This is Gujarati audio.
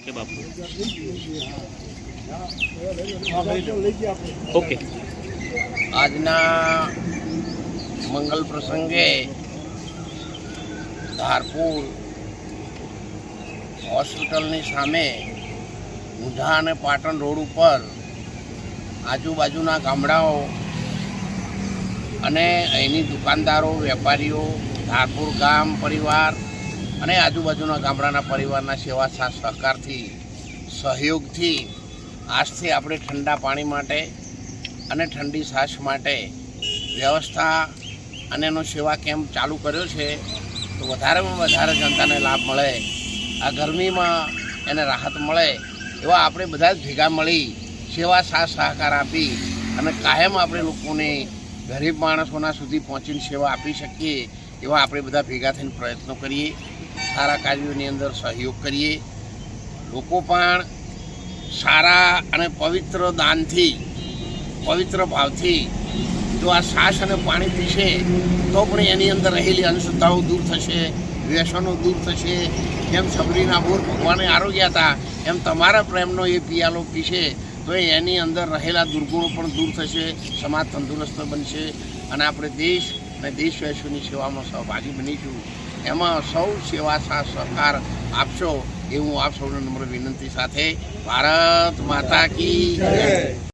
કે બાપુ ઓકે આજના મંગલ પ્રસંગે ધારપુર હોસ્પિટલની સામે ઊંઝા અને પાટણ રોડ ઉપર આજુબાજુના ગામડાઓ અને અહીંની દુકાનદારો, વેપારીઓ, ધારપુર ગામ પરિવાર અને આજુબાજુના ગામડાના પરિવારના સેવા સાથ સહકારથી સહયોગથી આજથી આપણે ઠંડા પાણી માટે અને ઠંડી છાશ માટે વ્યવસ્થા અને એનો સેવા કેમ્પ ચાલુ કર્યો છે. તો વધારેમાં વધારે જનતાને લાભ મળે, આ ગરમીમાં એને રાહત મળે એવા આપણે બધા જ ભેગા મળી સેવા સાથ સહકાર આપી અને કાયમ આપણે લોકોને ગરીબ માણસોના સુધી પહોંચીને સેવા આપી શકીએ એવા આપણે બધા ભેગા થઈને પ્રયત્નો કરીએ, સારા કાર્યોની અંદર સહયોગ કરીએ. લોકો પણ સારા અને પવિત્ર દાનથી, પવિત્ર ભાવથી જો આ છાશ અને પાણી પીશે તો પણ એની અંદર રહેલી અંધશ્રદ્ધાઓ દૂર થશે, વ્યસનો દૂર થશે. જેમ સબરીના બોર ભગવાને આરોગ્યા હતા એમ તમારા પ્રેમનો એ પિયાલો પીશે તો એની અંદર રહેલા દુર્ગુણો પણ દૂર થશે, સમાજ તંદુરસ્ત બનશે અને આપણે દેશ અને દેશવાસીઓની સેવામાં સહભાગી બનીશું. એમાં સૌ સેવા સાથ સહકાર આપશો એ હું આપ સૌને નમ્ર વિનંતી સાથે ભારત માતા કી જય.